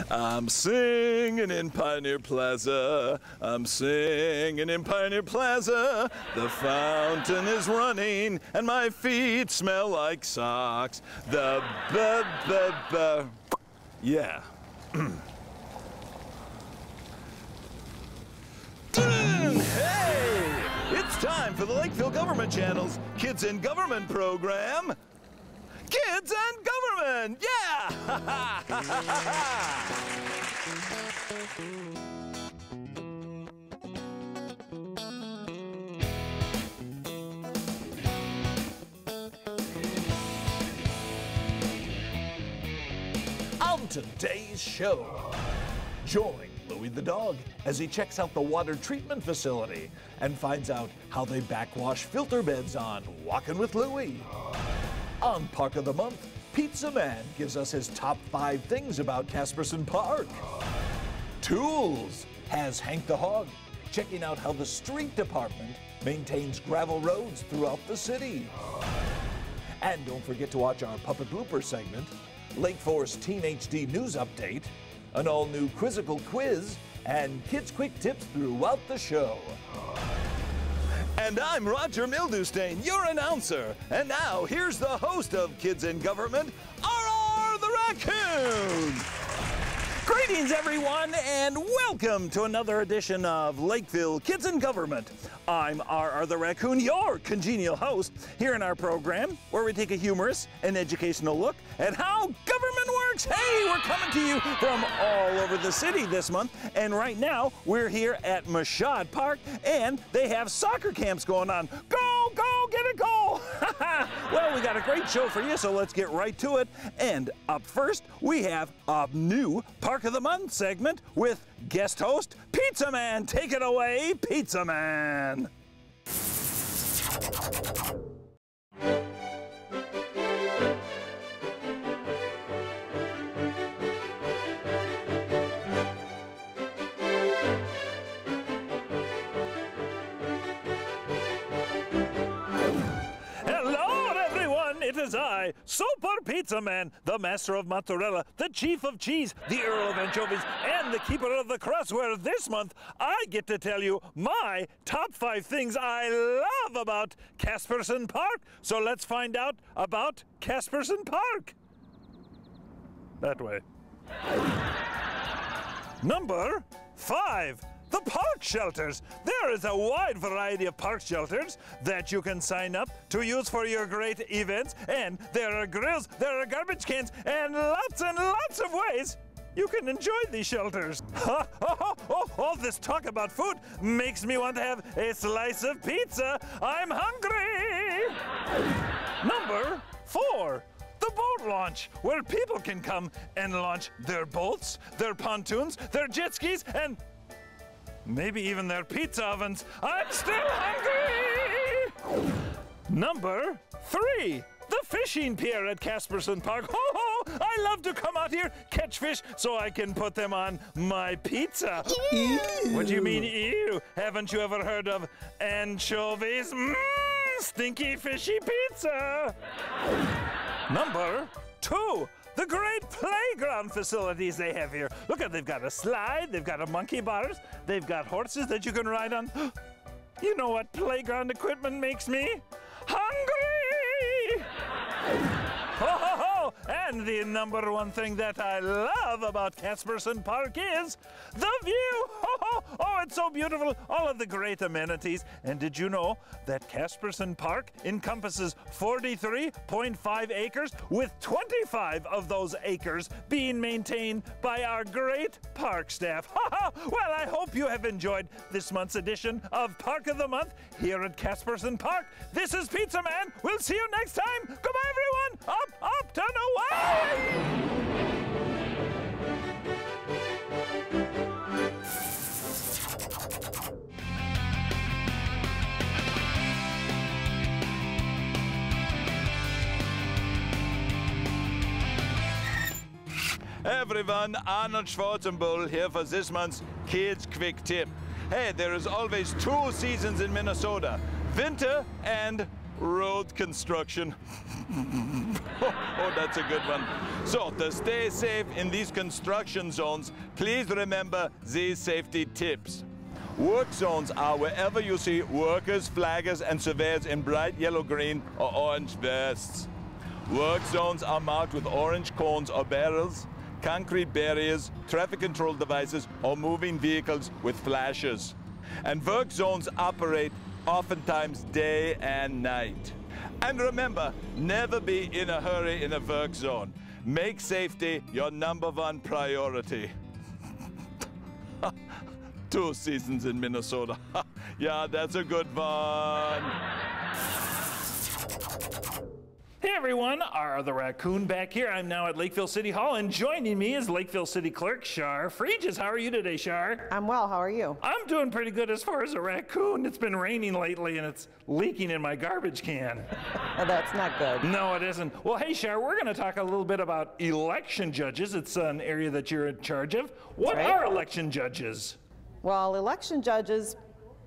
I'm singing in Pioneer Plaza. I'm singing in Pioneer Plaza. The fountain is running and my feet smell like socks. Yeah. Hey! It's time for the Lakeville Government Channel's Kids in Government program. Kids and Government! Yeah! On today's show, join Louie the dog as he checks out the water treatment facility and finds out how they backwash filter beds on Walkin' with Louie. On Park of the Month, Pizza Man gives us his top 5 things about Casperson Park. Tools has Hank the Hog checking out how the street department maintains gravel roads throughout the city. And don't forget to watch our Puppet Blooper segment, Lake Forest Teen HD News Update, an all-new quizzical quiz, and kids' quick tips throughout the show. And I'm Roger Mildewstain, your announcer. And now, here's the host of Kids in Government, RR the Raccoon! Greetings, everyone, and welcome to another edition of Lakeville Kids in Government. I'm RR the Raccoon, your congenial host, here in our program, where we take a humorous and educational look at how government works. Hey, we're coming to you from all over the city this month, and right now, we're here at Mashad Park, and they have soccer camps going on. Go, go, get a goal! Well, we got a great show for you, so let's get right to it. And up first, we have a new Park of the Month segment with guest host, Pizza Man. Take it away, Pizza Man. It is I, Super Pizza Man, the master of mozzarella, the chief of cheese, the earl of anchovies, and the keeper of the crust, where this month I get to tell you my top 5 things I love about Casperson Park. So let's find out about Casperson Park. That way. Number 5. The park shelters. There is a wide variety of park shelters that you can sign up to use for your great events, and there are grills, there are garbage cans, and lots of ways you can enjoy these shelters. All this talk about food makes me want to have a slice of pizza. I'm hungry. Number 4. The boat launch, where people can come and launch their boats, their pontoons, their jet skis, and maybe even their pizza ovens. I'm still hungry! Number 3. The fishing pier at Casperson Park. I love to come out here, catch fish, so I can put them on my pizza. Ew. What do you mean, ew? Haven't you ever heard of anchovies? Stinky fishy pizza! Number 2. The great playground facilities they have here. Look at, they've got a slide, they've got a monkey bars, they've got horses that you can ride on. You know what playground equipment makes me? Hungry! And the number 1 thing that I love about Casperson Park is the view. Oh, it's so beautiful. All of the great amenities. And did you know that Casperson Park encompasses 43.5 acres, with 25 of those acres being maintained by our great park staff? Well, I hope you have enjoyed this month's edition of Park of the Month here at Casperson Park. This is Pizza Man. We'll see you next time. Goodbye, everyone. Up, turn away! Everyone, Arnold Schwarzenegger here for this month's Kids Quick Tip. Hey, there is always 2 seasons in Minnesota, winter and road construction. Oh, that's a good one. So, to stay safe in these construction zones, please remember these safety tips. Work zones are wherever you see workers, flaggers, and surveyors in bright yellow, green, or orange vests. Work zones are marked with orange cones or barrels, concrete barriers, traffic control devices, or moving vehicles with flashes. And work zones operate oftentimes day and night. And remember, never be in a hurry in a work zone. Make safety your #1 priority. 2 seasons in Minnesota. Yeah, that's a good one. Hey everyone, R the Raccoon back here. I'm now at Lakeville City Hall, and joining me is Lakeville City Clerk Shar Freeges. How are you today, Shar? I'm well, how are you? I'm doing pretty good as far as a raccoon. It's been raining lately and it's leaking in my garbage can. That's not good. No, it isn't. Well, hey Shar, we're going to talk a little bit about election judges. It's an area that you're in charge of. What are election judges? Well, election judges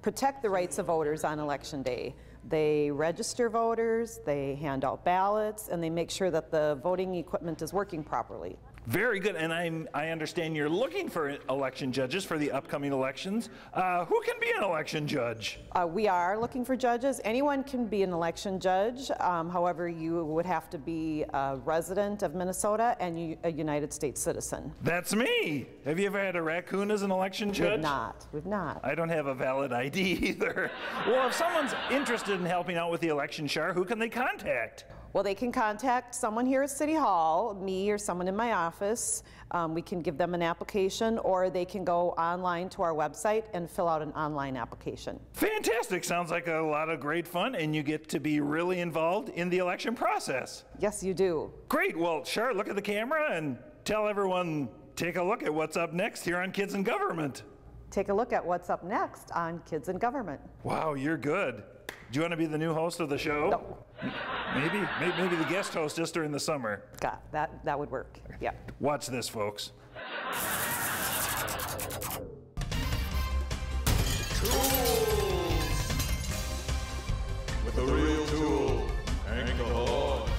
protect the rights of voters on election day. They register voters, they hand out ballots, and they make sure that the voting equipment is working properly. Very good, and I understand you're looking for election judges for the upcoming elections. Who can be an election judge? We are looking for judges. Anyone can be an election judge. However, you would have to be a resident of Minnesota and a United States citizen. That's me. Have you ever had a raccoon as an election judge? We've not. We've not. I don't have a valid ID either. Well, if someone's interested in helping out with the election, Shar, who can they contact? Well, they can contact someone here at City Hall, me or someone in my office. We can give them an application, or they can go online to our website and fill out an online application. Fantastic. Sounds like a lot of great fun, and you get to be really involved in the election process. Yes, you do. Great. Well, Shar, look at the camera and tell everyone, take a look at what's up next here on Kids in Government. Take a look at what's up next on Kids in Government. Wow, you're good. Do you want to be the new host of the show? No. Maybe the guest host just during the summer. God, that would work. Yeah. Watch this, folks. Tools! With a real tool, Hank the Hog.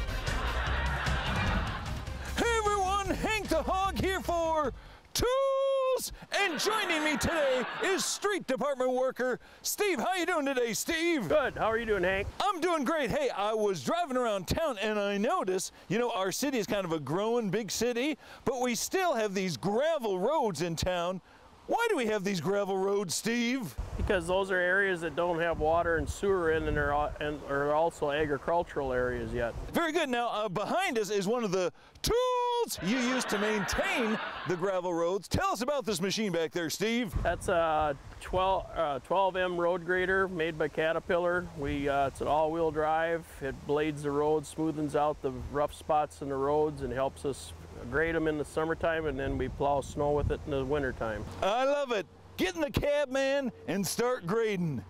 Hey everyone, Hank the Hog here for Tools! And joining me today is Street Department worker Steve. How you doing today, Steve? Good. How are you doing, Hank? I'm doing great. Hey, I was driving around town and I noticed, you know, our city is kind of a growing big city, but we still have these gravel roads in town. Why do we have these gravel roads, Steve? Because those are areas that don't have water and sewer in, and are also agricultural areas yet. Very good. Now, behind us is one of the tools you use to maintain the gravel roads. Tell us about this machine back there, Steve. That's a 12M road grader made by Caterpillar. It's an all-wheel drive. It blades the road, smoothens out the rough spots in the roads, and helps us grade them in the summertime, and then we plow snow with it in the wintertime. I love it. Get in the cab, man, and start grading.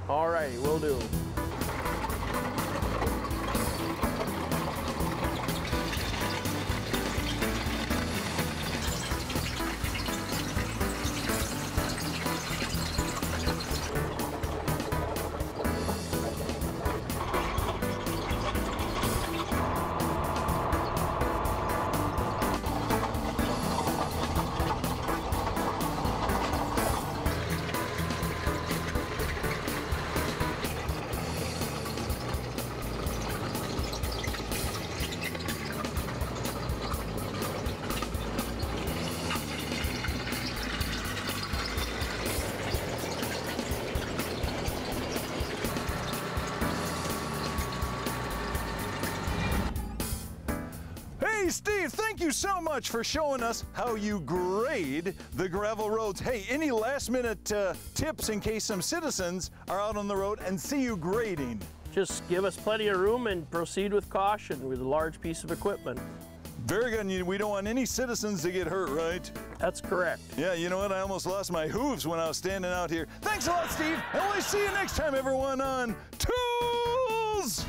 All righty, will do. Hey, Steve, thank you so much for showing us how you grade the gravel roads. Hey, any last-minute tips in case some citizens are out on the road and see you grading? Just give us plenty of room and proceed with caution with a large piece of equipment. Very good. We don't want any citizens to get hurt, right? That's correct. Yeah, you know what? I almost lost my hooves when I was standing out here. Thanks a lot, Steve. And we'll see you next time, everyone, on Tools!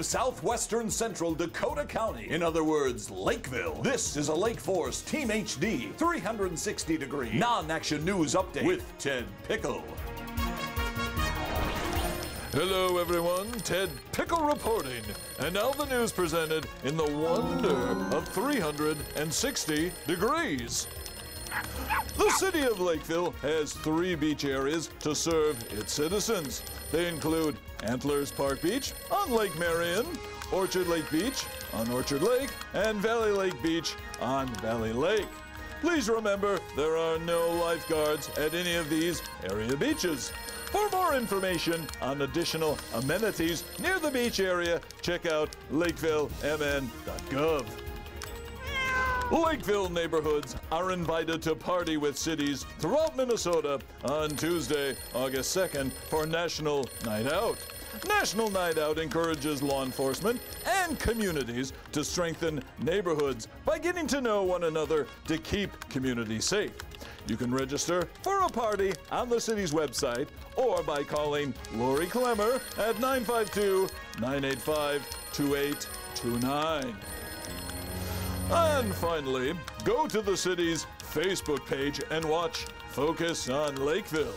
from southwestern central Dakota County, in other words, Lakeville, this is a Lake Force Team HD 360-degree non-action news update with Ted Pickle. Hello everyone, Ted Pickle reporting. And now the news presented in the wonder of 360 degrees. The city of Lakeville has 3 beach areas to serve its citizens. They include Antlers Park Beach on Lake Marion, Orchard Lake Beach on Orchard Lake, and Valley Lake Beach on Valley Lake. Please remember there are no lifeguards at any of these area beaches. For more information on additional amenities near the beach area, check out lakevillemn.gov. Lakeville neighborhoods are invited to party with cities throughout Minnesota on Tuesday, August 2nd for National Night Out. National Night Out encourages law enforcement and communities to strengthen neighborhoods by getting to know one another to keep communities safe. You can register for a party on the city's website or by calling Lori Clemmer at 952-985-2829. And finally, go to the city's Facebook page and watch Focus on Lakeville.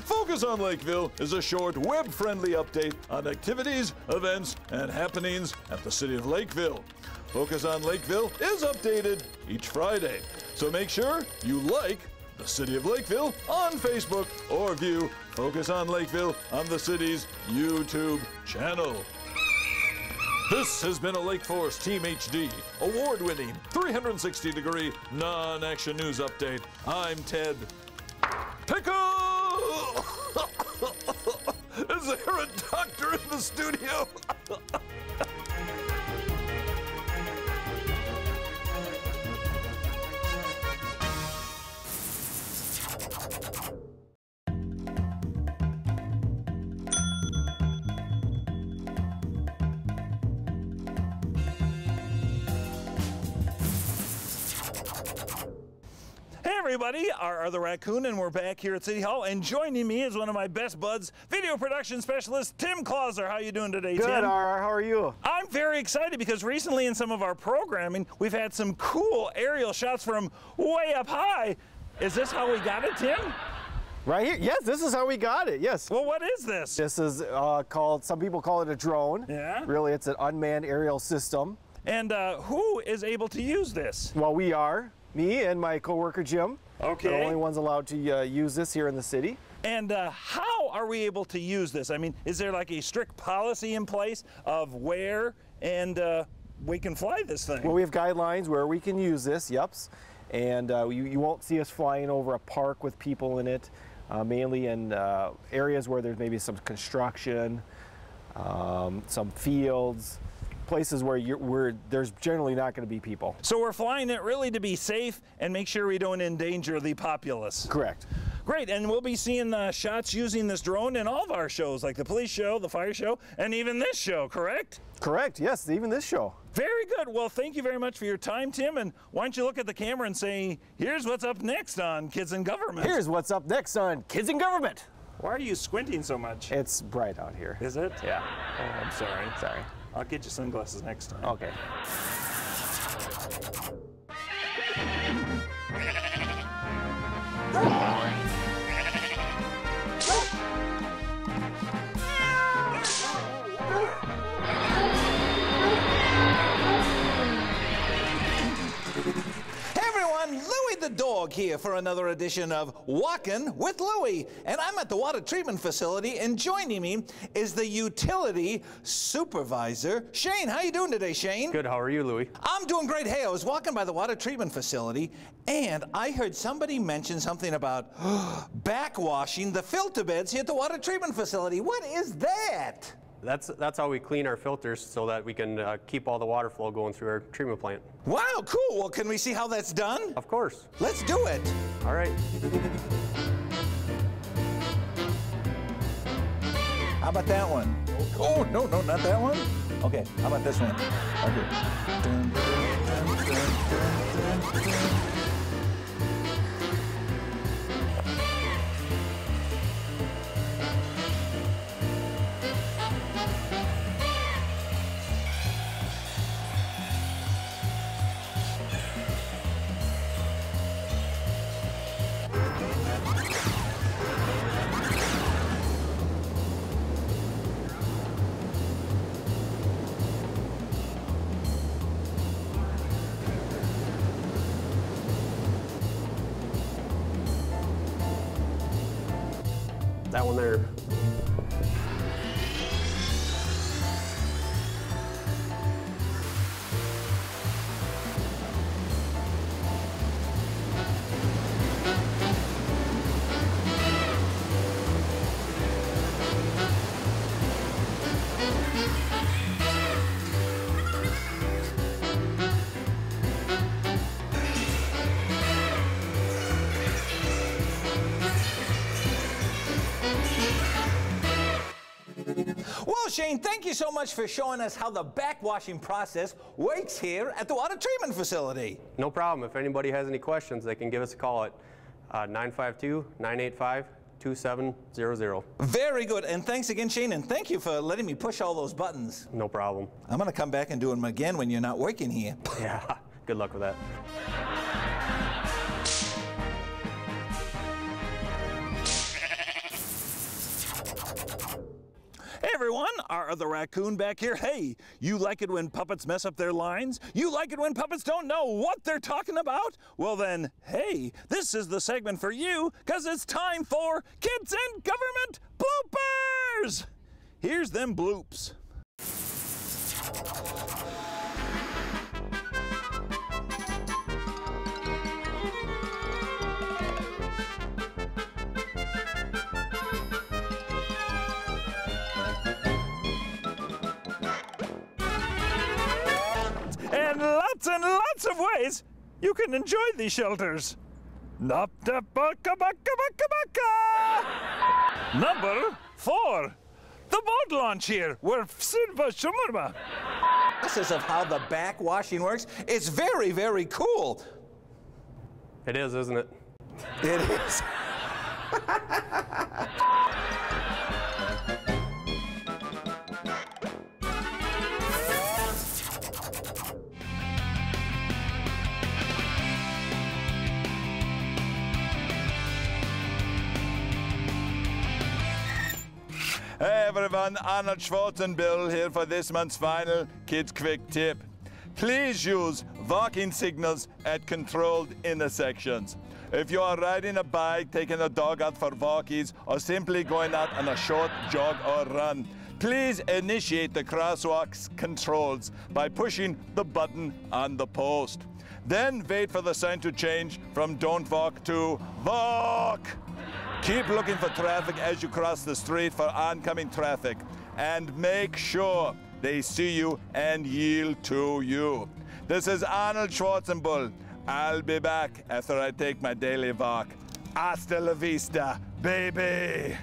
Focus on Lakeville is a short web-friendly update on activities, events, and happenings at the city of Lakeville. Focus on Lakeville is updated each Friday, so make sure you like the City of Lakeville on Facebook or view Focus on Lakeville on the city's YouTube channel. This has been a Lake Force Team HD, award-winning 360-degree non-action news update. I'm Ted Pickle! Is there a doctor in the studio? Hey everybody, R the Raccoon, and we're back here at City Hall, and joining me is one of my best buds, video production specialist, Tim Clauser. How you doing today, Tim? Good, RR. How are you? I'm very excited because recently in some of our programming, we've had some cool aerial shots from way up high. Is this how we got it, Tim? Right here. Yes, this is how we got it. Yes. Well, what is this? This is called, some people call it a drone. Yeah. Really, it's an unmanned aerial system. And who is able to use this? Well, we are. Me and my coworker Jim. Okay. We're the only ones allowed to use this here in the city. And how are we able to use this? I mean, is there like a strict policy in place of where and we can fly this thing? Well, we have guidelines where we can use this, yeps. And you won't see us flying over a park with people in it, mainly in areas where there's maybe some construction, some fields, places where there's generally not going to be people. So we're flying it really to be safe and make sure we don't endanger the populace. Correct. Great, and we'll be seeing shots using this drone in all of our shows, like the police show, the fire show, and even this show, correct? Correct, yes, even this show. Very good. Well, thank you very much for your time, Tim, and why don't you look at the camera and say, here's what's up next on Kids in Government. Here's what's up next on Kids in Government. Why are you squinting so much? It's bright out here. Is it? Yeah. Oh, I'm sorry. Sorry. I'll get you sunglasses next time. Okay. Louie the dog here for another edition of Walkin' with Louie. And I'm at the water treatment facility, and joining me is the utility supervisor, Shane. How you doing today, Shane? Good, how are you, Louie? I'm doing great. Hey, I was walking by the water treatment facility, and I heard somebody mention something about backwashing the filter beds here at the water treatment facility. What is that? That's how we clean our filters so that we can keep all the water flow going through our treatment plant. Wow, cool. Well, can we see how that's done? Of course. Let's do it. All right. How about that one? Oh, no, not that one. Okay, how about this one? Okay. Dun, dun, dun, dun, dun, dun. That one there. Well, Shane, thank you so much for showing us how the backwashing process works here at the water treatment facility. No problem. If anybody has any questions, they can give us a call at 952-985-2700. Very good, and thanks again, Shane, and thank you for letting me push all those buttons. No problem. I'm gonna come back and do them again when you're not working here. Yeah, good luck with that. Hey everyone, our other raccoon back here. Hey, you like it when puppets mess up their lines? You like it when puppets don't know what they're talking about? Well then, hey, this is the segment for you, because it's time for Kids in Government Bloopers! Here's them bloops. And lots of ways you can enjoy these shelters. Number 4, the boat launch here. Process of how the backwashing works is very, very cool. It is, isn't it? It is. Hey everyone, Arnold Schwarzenbill here for this month's final Kids Quick Tip. Please use walking signals at controlled intersections. If you are riding a bike, taking a dog out for walkies, or simply going out on a short jog or run, please initiate the crosswalk's controls by pushing the button on the post. Then wait for the sign to change from don't walk to walk. Keep looking for traffic as you cross the street for oncoming traffic, and make sure they see you and yield to you. This is Arnold Schwarzenbull. I'll be back after I take my daily walk. Hasta la vista, baby!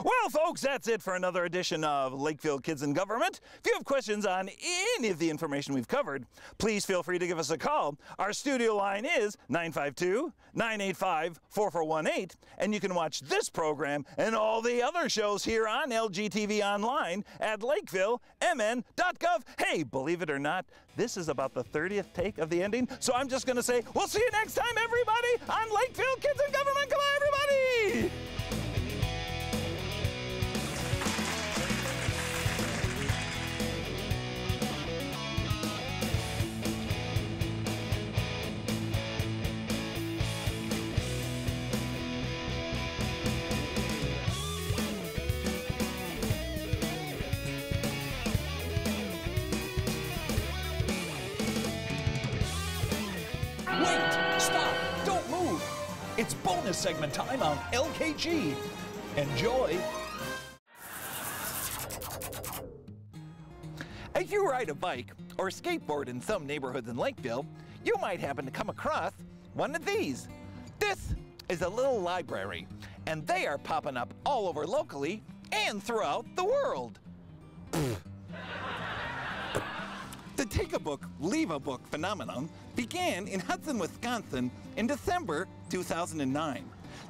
Well, folks, that's it for another edition of Lakeville Kids in Government. If you have questions on any of the information we've covered, please feel free to give us a call. Our studio line is 952-985-4418, and you can watch this program and all the other shows here on LGTV Online at lakeville.mn.gov. Hey, believe it or not, this is about the 30th take of the ending, so I'm just going to say, we'll see you next time, everybody, on Lakeville Kids in Government. Come on, everybody! Wait! Stop! Don't move! It's bonus segment time on LKG. Enjoy! As you ride a bike or skateboard in some neighborhoods in Lakeville, you might happen to come across one of these. This is a little library, and they are popping up all over locally and throughout the world. The take a book, leave a book phenomenon began in Hudson, Wisconsin in December 2009.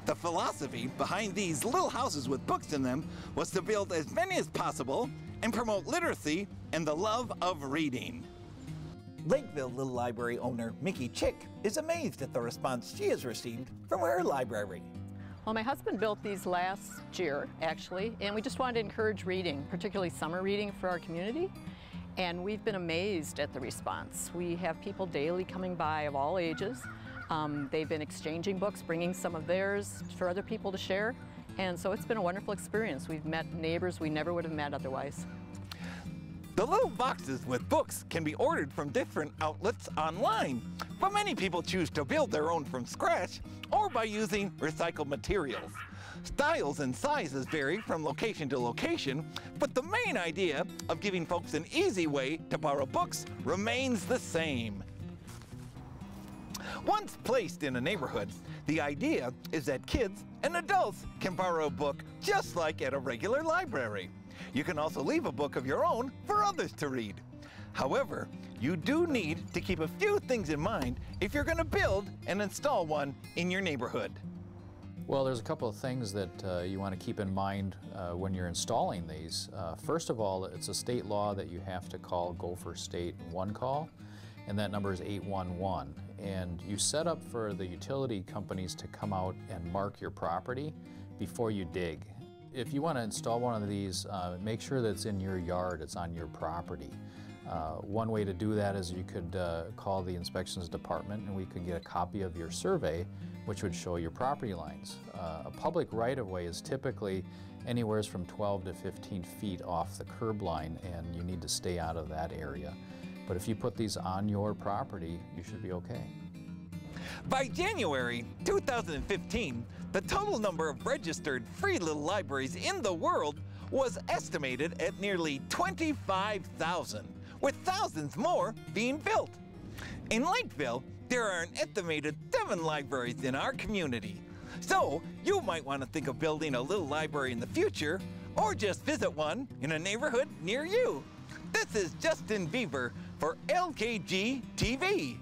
The philosophy behind these little houses with books in them was to build as many as possible and promote literacy and the love of reading. Lakeville Little Library owner Mickey Chick is amazed at the response she has received from her library. Well, my husband built these last year, actually, and we just wanted to encourage reading, particularly summer reading for our community. And we've been amazed at the response. We have people daily coming by of all ages. They've been exchanging books, bringing some of theirs for other people to share. And so it's been a wonderful experience. We've met neighbors we never would have met otherwise. The little boxes with books can be ordered from different outlets online, but many people choose to build their own from scratch or by using recycled materials. Styles and sizes vary from location to location, but the main idea of giving folks an easy way to borrow books remains the same. Once placed in a neighborhood, the idea is that kids and adults can borrow a book just like at a regular library. You can also leave a book of your own for others to read. However, you do need to keep a few things in mind if you're going to build and install one in your neighborhood. Well, there's a couple of things that you want to keep in mind when you're installing these. First of all, it's a state law that you have to call Gopher State One Call, and that number is 811. And you set up for the utility companies to come out and mark your property before you dig. If you want to install one of these, make sure that it's in your yard, it's on your property. One way to do that is you could call the inspections department and we could get a copy of your survey, which would show your property lines. A public right-of-way is typically anywhere from 12 to 15 feet off the curb line, and you need to stay out of that area. But if you put these on your property, you should be okay. By January 2015, the total number of registered free little libraries in the world was estimated at nearly 25,000, with thousands more being built. In Lakeville, there are an estimated 7 libraries in our community. So you might want to think of building a little library in the future, or just visit one in a neighborhood near you. This is Justin Bieber for LKG TV.